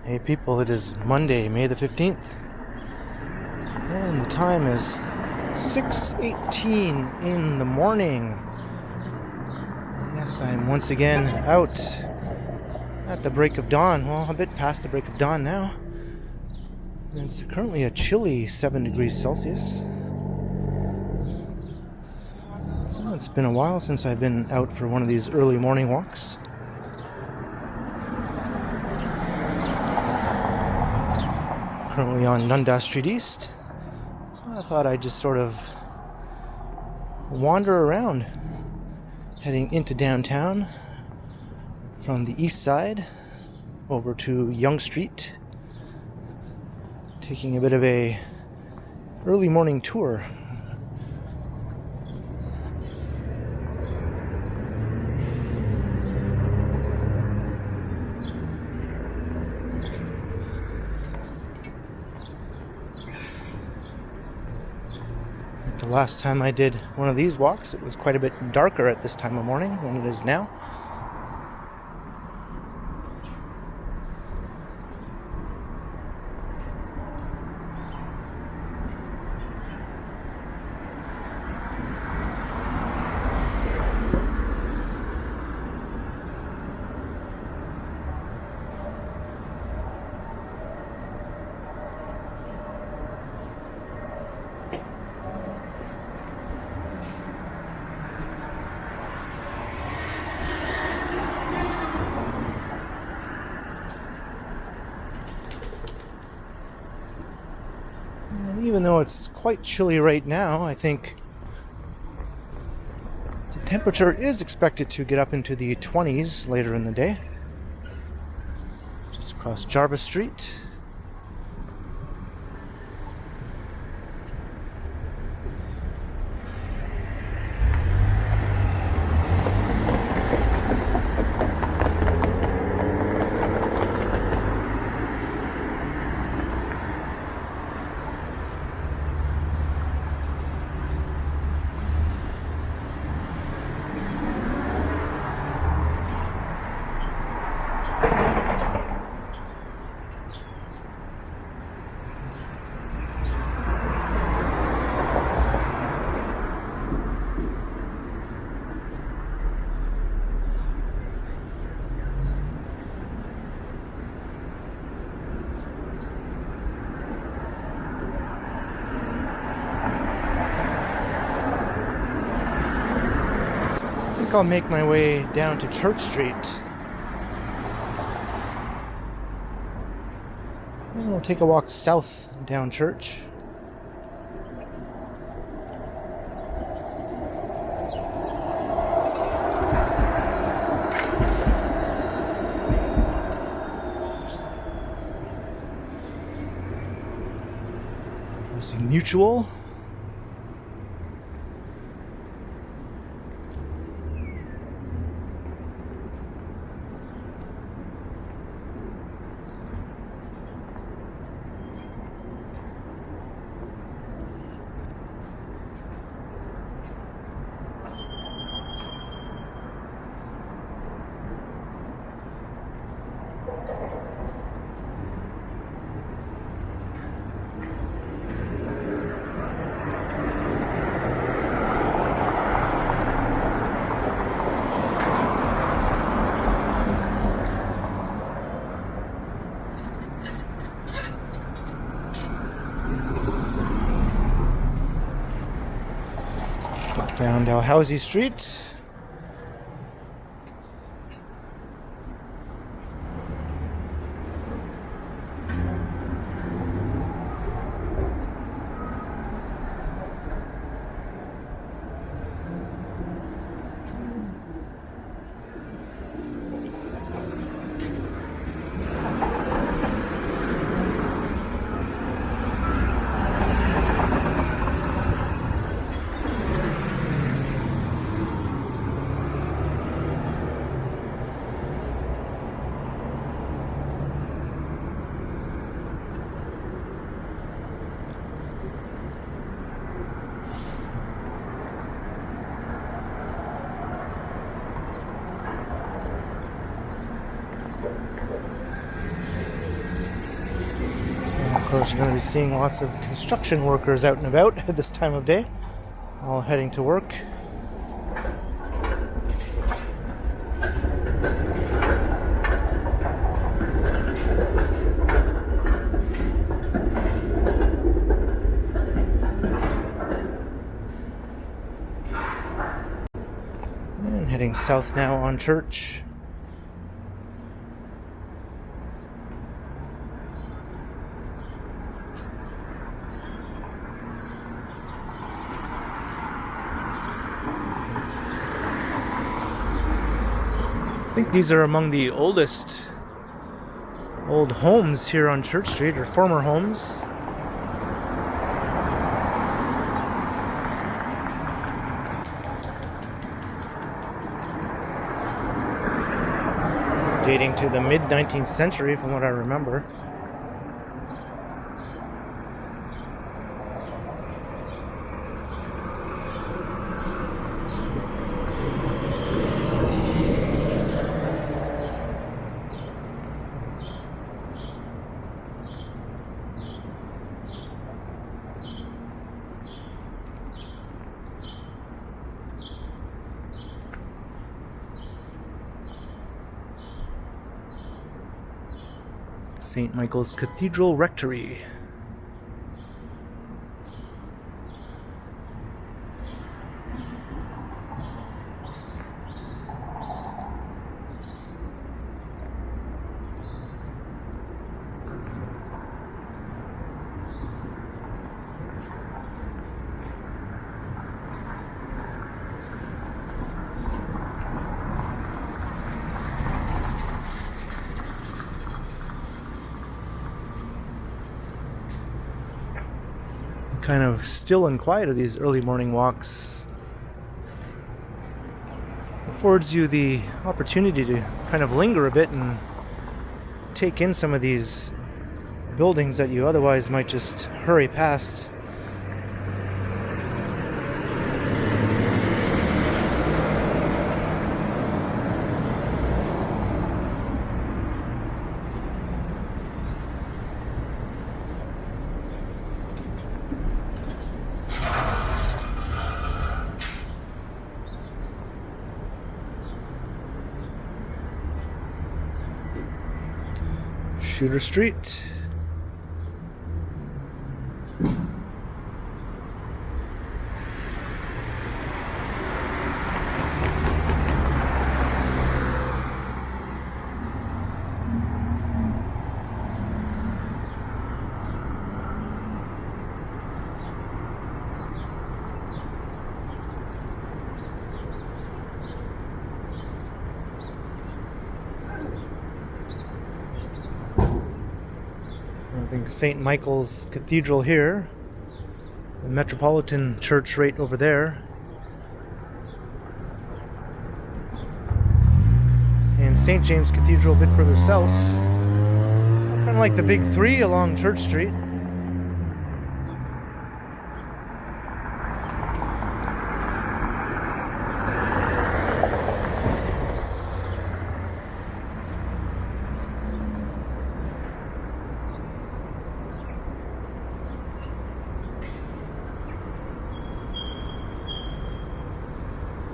Hey people, it is Monday, May the 15th, and the time is 6:18 in the morning. Yes, I'm once again out at the break of dawn. Well, a bit past the break of dawn now. And it's currently a chilly 7 degrees Celsius. So it's been a while since I've been out for one of these early morning walks. Currently on Dundas Street East, so I thought I'd just sort of wander around, heading into downtown from the east side over to Yonge Street, taking a bit of a early morning tour. The last time I did one of these walks, it was quite a bit darker at this time of morning than it is now. Even though it's quite chilly right now, I think the temperature is expected to get up into the 20s later in the day. Just across Jarvis Street. I'll make my way down to Church Street. And we'll take a walk south down Church. Using Mutual. Down Dalhousie Street. course, you're going to be seeing lots of construction workers out and about at this time of day, all heading to work. And heading south now on Church. I think these are among the oldest old homes here on Church Street, or former homes. Dating to the mid-19th century from what I remember. St. Michael's Cathedral Rectory. Kind of still and quiet of these early morning walks affords you the opportunity to kind of linger a bit and take in some of these buildings that you otherwise might just hurry past. Shooter Street. I think St. Michael's Cathedral here, the Metropolitan Church right over there, and St. James Cathedral a bit further south. Kind of like the big three along Church Street.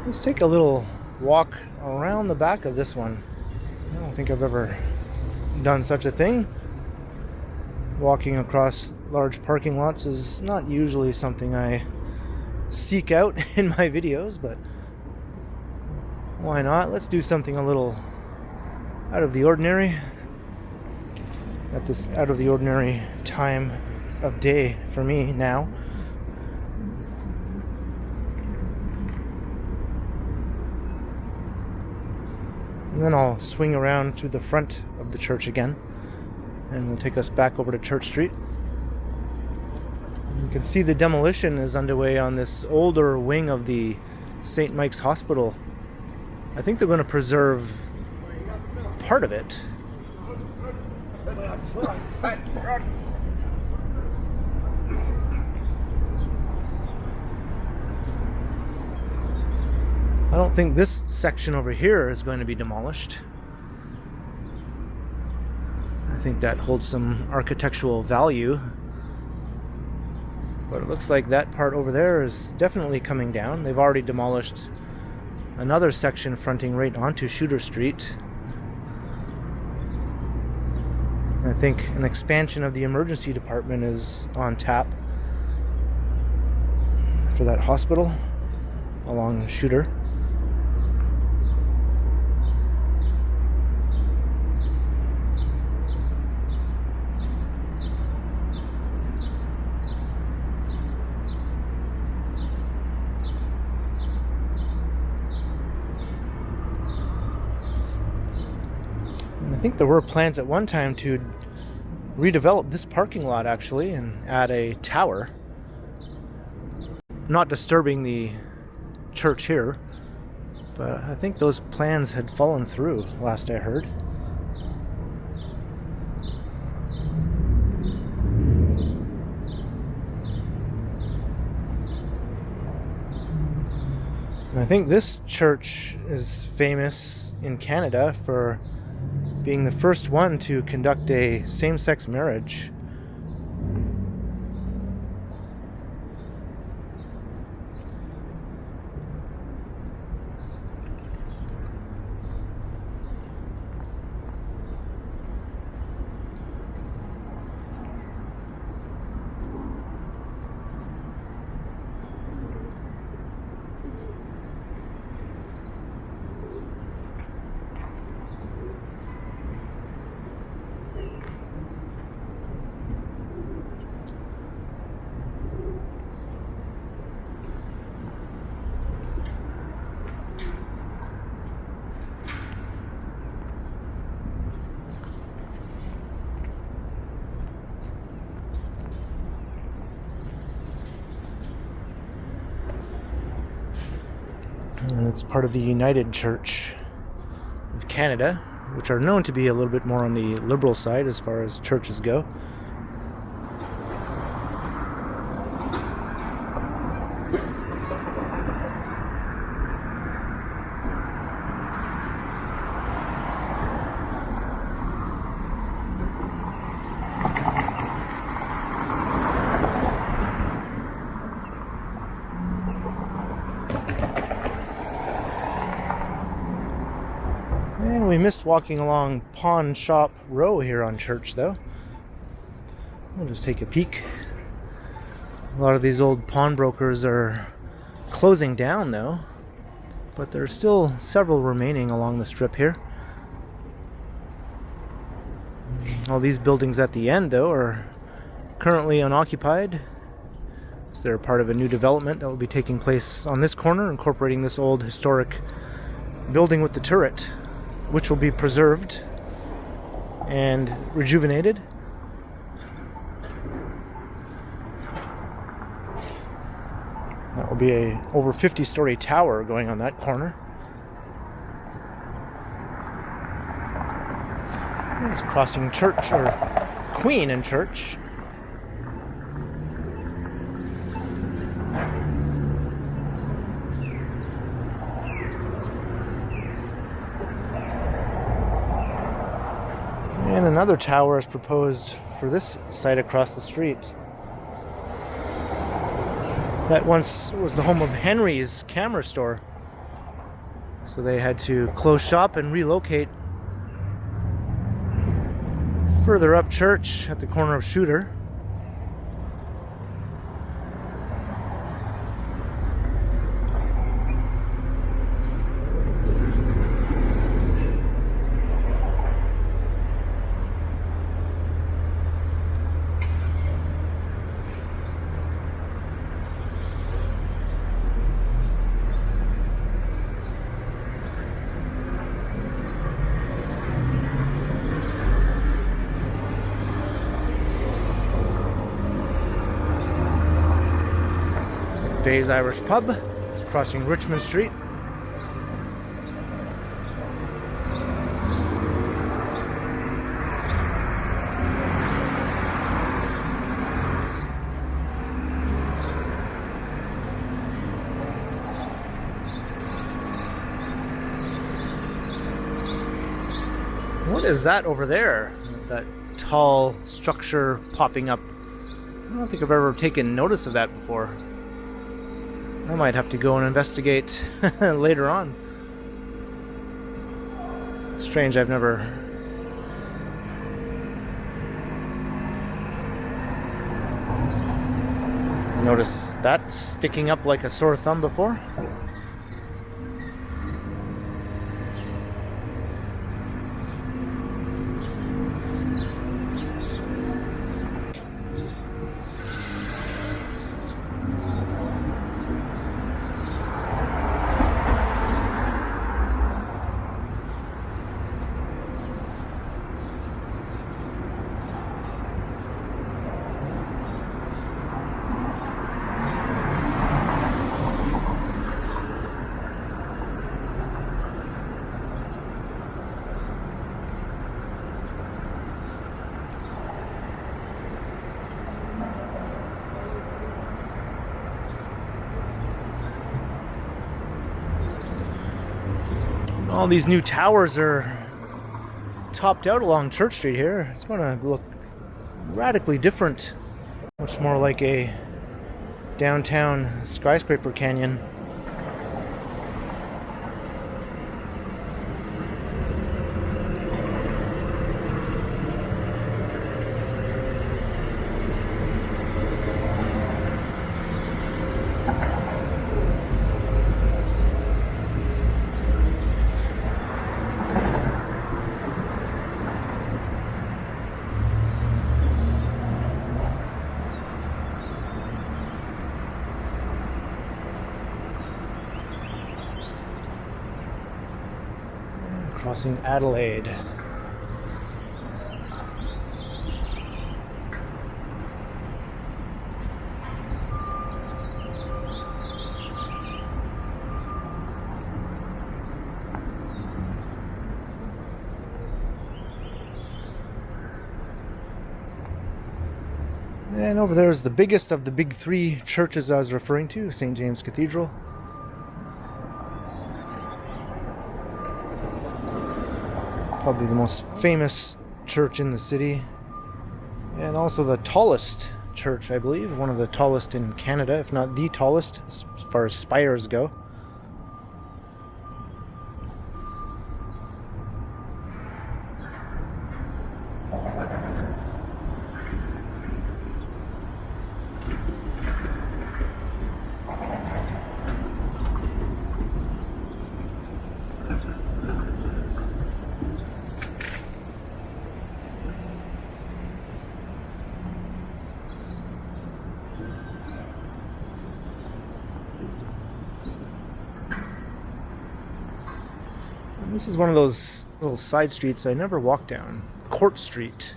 Let's take a little walk around the back of this one. I don't think I've ever done such a thing. Walking across large parking lots is not usually something I seek out in my videos, but why not? Let's do something a little out of the ordinary at this out of the ordinary time of day for me now. And then I'll swing around through the front of the church again, and we'll take us back over to Church Street. You can see the demolition is underway on this older wing of the St. Mike's Hospital. I think they're going to preserve part of it. I don't think this section over here is going to be demolished. I think that holds some architectural value. But it looks like that part over there is definitely coming down. They've already demolished another section fronting right onto Shooter Street. I think an expansion of the emergency department is on tap for that hospital along Shooter. I think there were plans at one time to redevelop this parking lot actually and add a tower, not disturbing the church here, but I think those plans had fallen through last I heard. And I think this church is famous in Canada for being the first one to conduct a same-sex marriage. And it's part of the United Church of Canada, which are known to be a little bit more on the liberal side as far as churches go. And we missed walking along Pawn Shop Row here on Church, though. We'll just take a peek. A lot of these old pawnbrokers are closing down, though, but there are still several remaining along the strip here. All these buildings at the end, though, are currently unoccupied. So they're part of a new development that will be taking place on this corner, incorporating this old historic building with the turret, which will be preserved and rejuvenated. That will be a over 50-story tower going on that corner. It's crossing Church, or Queen and Church. And another tower is proposed for this site across the street. That once was the home of Henry's camera store. So they had to close shop and relocate further up Church at the corner of Shooter. Faye's Irish Pub. It's crossing Richmond Street. What is that over there? That tall structure popping up. I don't think I've ever taken notice of that before. I might have to go and investigate later on. Strange, I've never noticed that sticking up like a sore thumb before. All these new towers are topped out along Church Street here. It's going to look radically different. Much more like a downtown skyscraper canyon. Crossing Adelaide. And over there is the biggest of the big three churches I was referring to, St. James Cathedral. Probably the most famous church in the city, and also the tallest church, I believe. One of the tallest in Canada, if not the tallest, as far as spires go. This is one of those little side streets I never walked down. Court Street.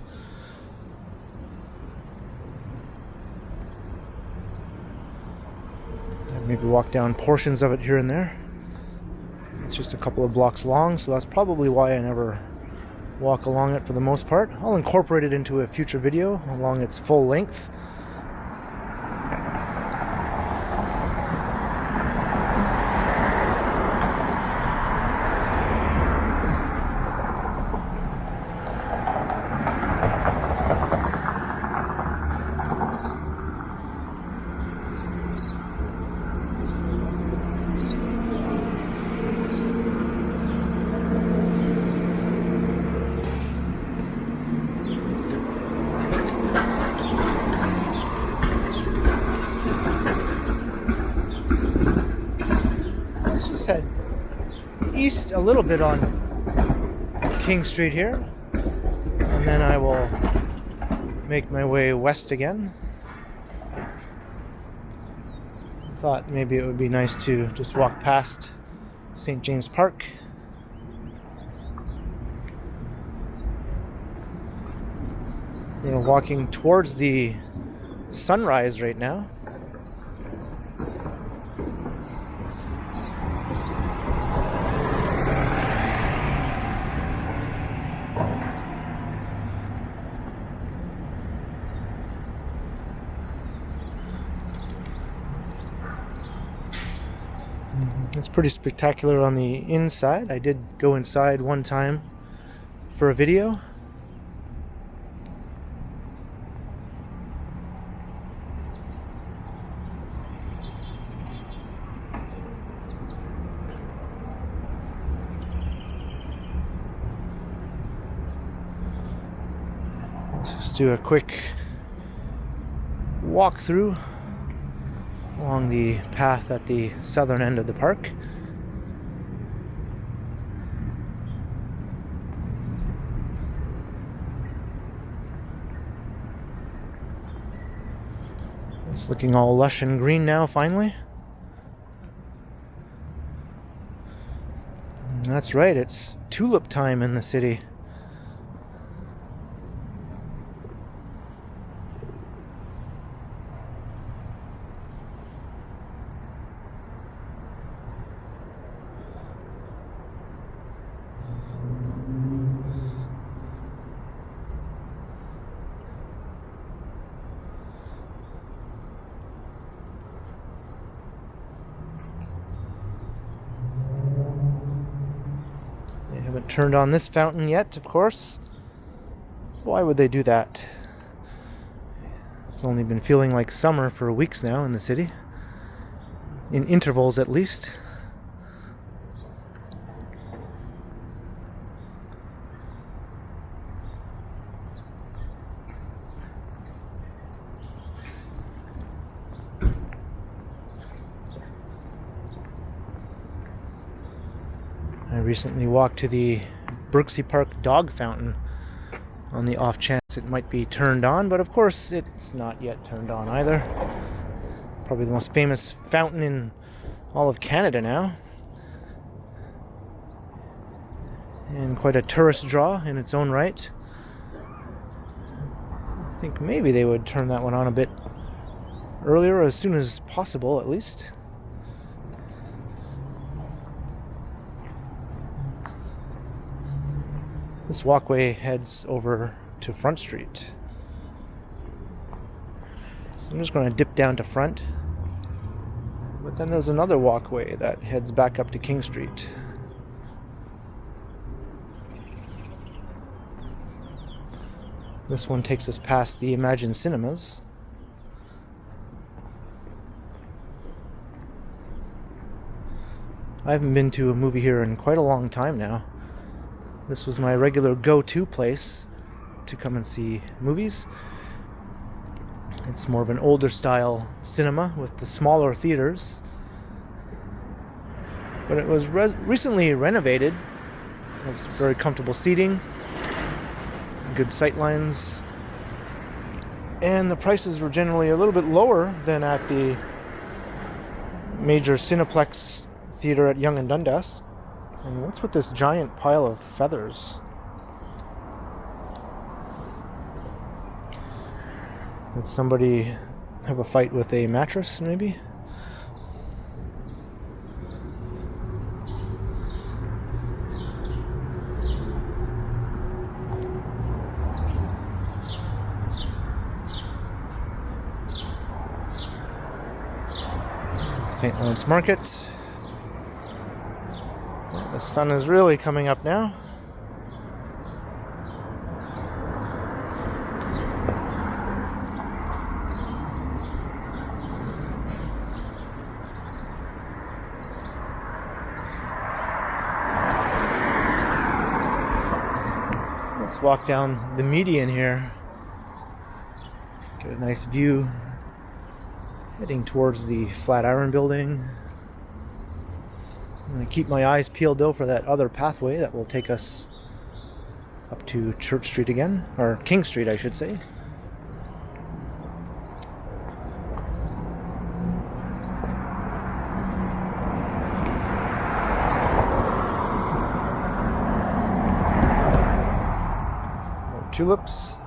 I've maybe walked down portions of it here and there. It's just a couple of blocks long, so that's probably why I never walk along it for the most part. I'll incorporate it into a future video along its full length. Head east a little bit on King Street here, and then I will make my way west again. I thought maybe it would be nice to just walk past St. James Park. We're walking towards the sunrise right now. It's pretty spectacular on the inside. I did go inside one time for a video. just do a quick walk through along the path at the southern end of the park. It's looking all lush and green now, finally. And that's right, it's tulip time in the city. Haven't turned on this fountain yet, of course. Why would they do that? It's only been feeling like summer for weeks now in the city. In intervals, at least. I recently walked to the Brooksea Park dog fountain on the off chance it might be turned on, but of course it's not yet turned on either. Probably the most famous fountain in all of Canada now. And quite a tourist draw in its own right. I think maybe they would turn that one on a bit earlier, as soon as possible at least. This walkway heads over to Front Street. So I'm just going to dip down to Front. But then there's another walkway that heads back up to King Street. This one takes us past the Imagine Cinemas. I haven't been to a movie here in quite a long time now. This was my regular go-to place to come and see movies. It's more of an older style cinema with the smaller theaters. But it was recently renovated. It has very comfortable seating, good sight lines, and the prices were generally a little bit lower than at the major Cineplex theater at Yonge and Dundas. And what's with this giant pile of feathers? Did somebody have a fight with a mattress, maybe? St. Lawrence Market. The sun is really coming up now. Let's walk down the median here. Get a nice view heading towards the Flatiron Building. I'm going to keep my eyes peeled though for that other pathway that will take us up to Church Street again, or King Street I should say. More tulips.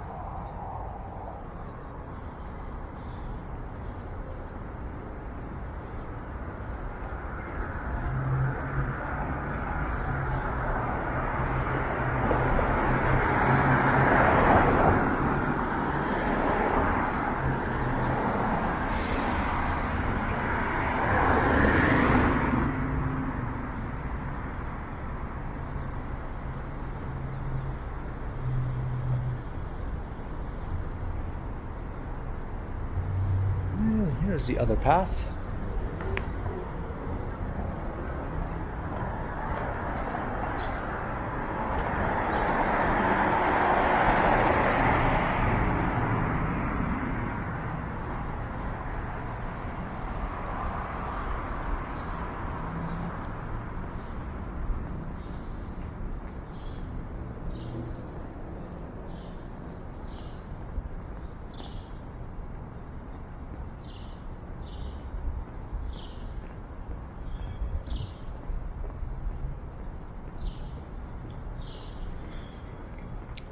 Here's the other path.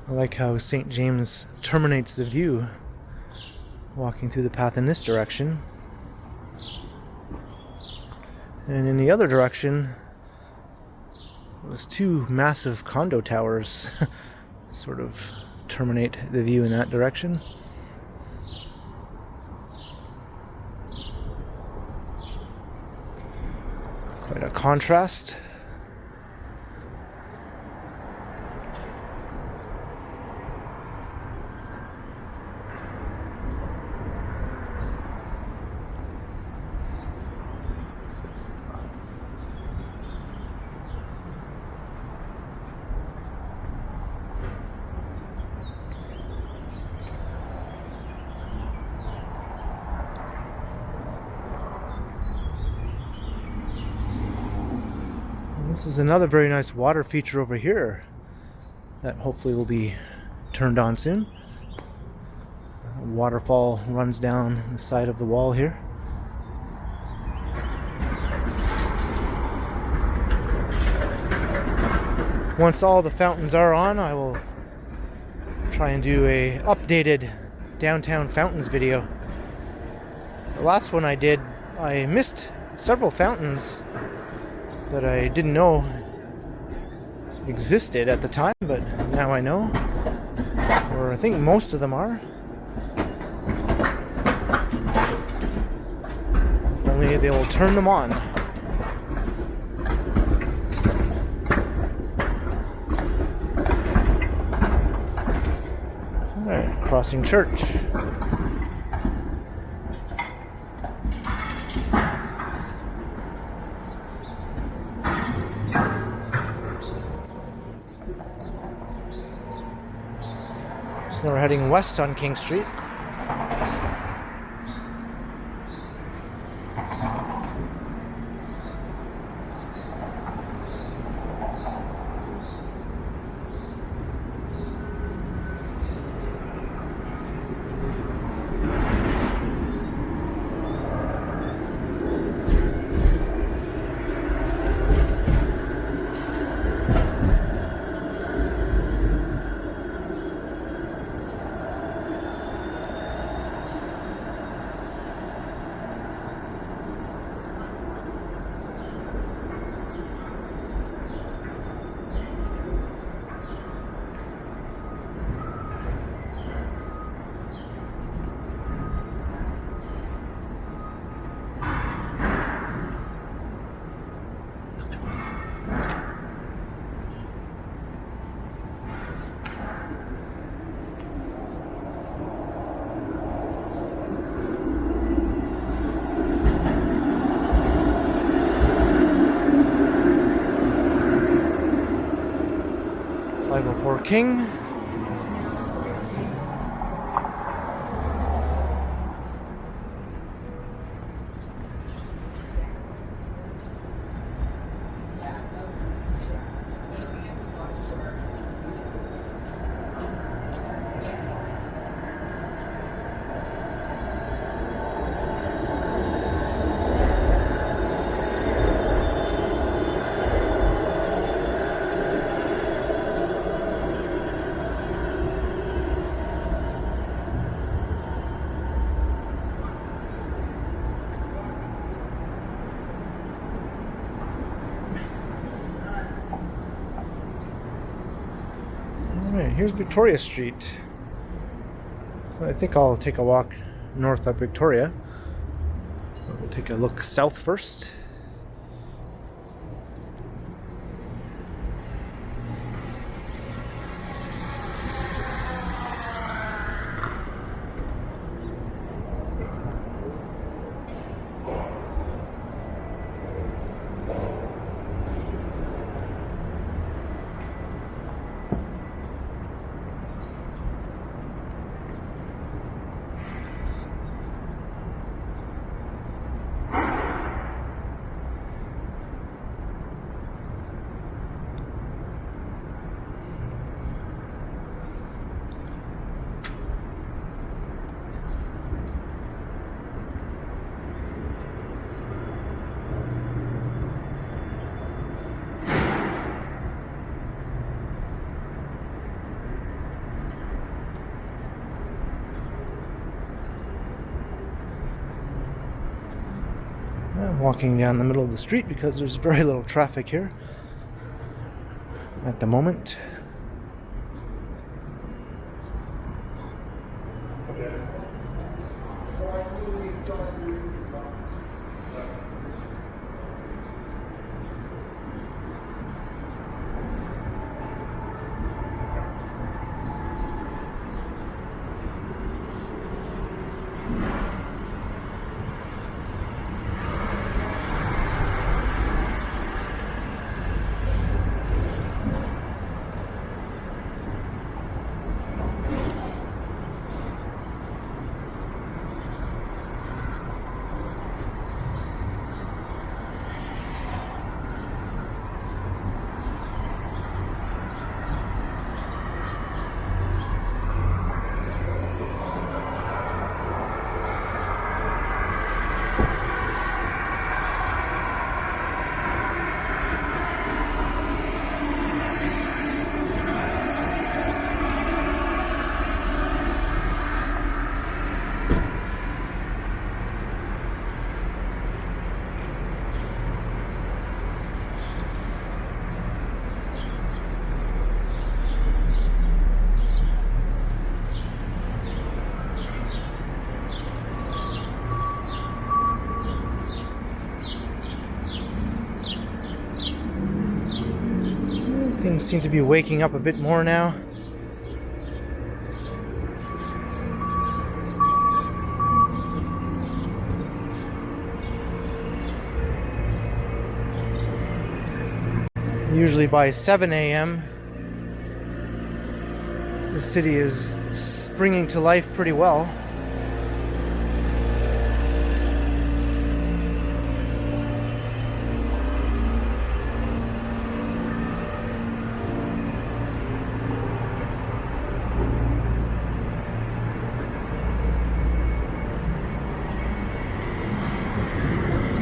I like how St. James terminates the view, walking through the path in this direction. And in the other direction, those two massive condo towers sort of terminate the view in that direction. Quite a contrast. This is another very nice water feature over here that hopefully will be turned on soon. A waterfall runs down the side of the wall here. Once all the fountains are on, I will try and do a updated downtown fountains video. The last one I did, I missed several fountains that I didn't know existed at the time, but now I know. Or I think most of them are. Only they will turn them on. Alright, crossing church. So we're heading west on King Street. King. Here's Victoria Street. So I think I'll take a walk north up Victoria. We'll take a look south first. walking down the middle of the street because there's very little traffic here at the moment. Things seem to be waking up a bit more now. Usually by 7 a.m. the city is springing to life pretty well.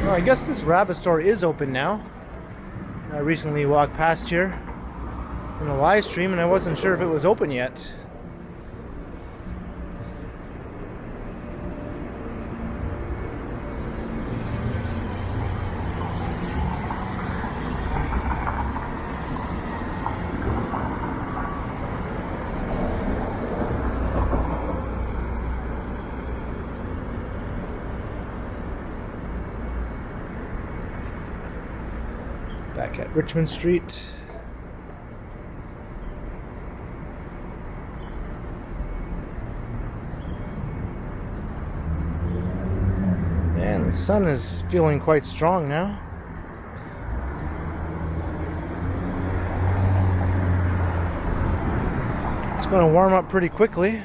I guess this rabbit store is open now. I recently walked past here in a live stream and I wasn't sure if it was open yet. Back at Richmond Street. And the sun is feeling quite strong now. It's going to warm up pretty quickly.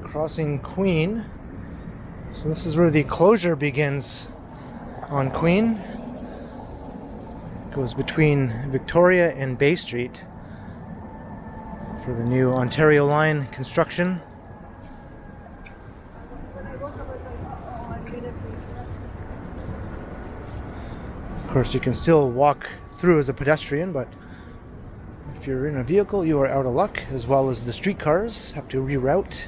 Crossing Queen. So this is where the closure begins on Queen. It goes between Victoria and Bay Street for the new Ontario line construction. Of course, you can still walk through as a pedestrian, but if you're in a vehicle, you are out of luck, as well as the streetcars have to reroute.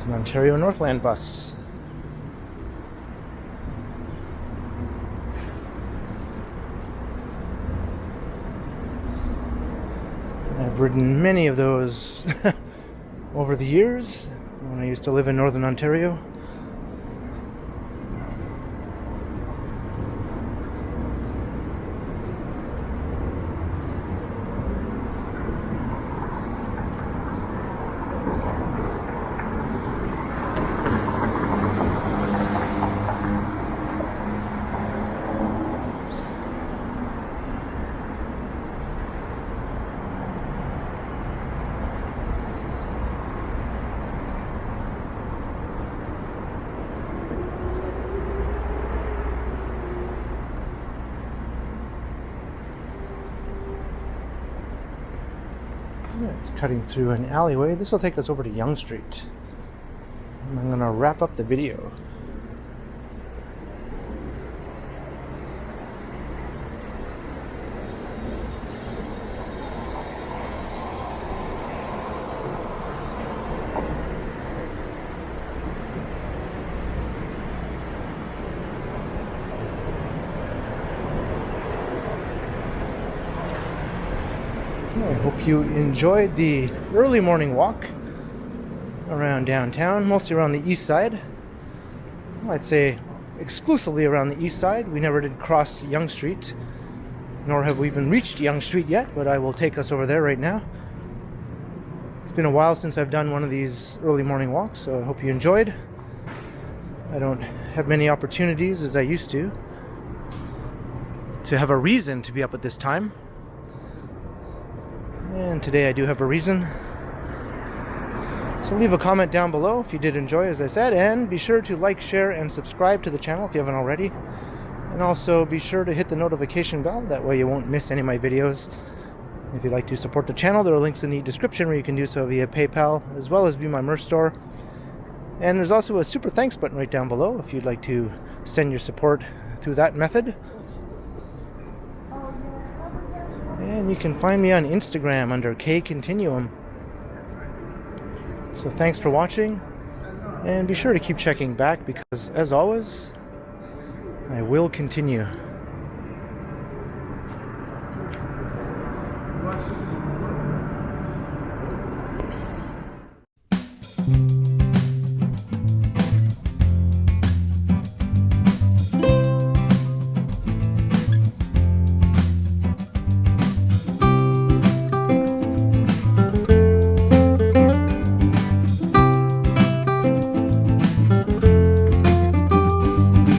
An Ontario Northland bus. I've ridden many of those over the years when I used to live in Northern Ontario. It's cutting through an alleyway. This will take us over to Yonge Street. And I'm going to wrap up the video. I hope you enjoyed the early morning walk around downtown, mostly around the east side. Well, I'd say exclusively around the east side. We never did cross Yonge Street, nor have we even reached Yonge Street yet, but I will take us over there right now. It's been a while since I've done one of these early morning walks, so I hope you enjoyed. I don't have many opportunities as I used to have a reason to be up at this time. And today I do have a reason. So leave a comment down below if you did enjoy, as I said, and be sure to like, share, and subscribe to the channel if you haven't already. And also be sure to hit the notification bell, that way you won't miss any of my videos. If you'd like to support the channel, there are links in the description where you can do so via PayPal, as well as via my merch store. And there's also a super thanks button right down below if you'd like to send your support through that method. And you can find me on Instagram under KContinuum. So thanks for watching, and be sure to keep checking back because, as always, I will continue.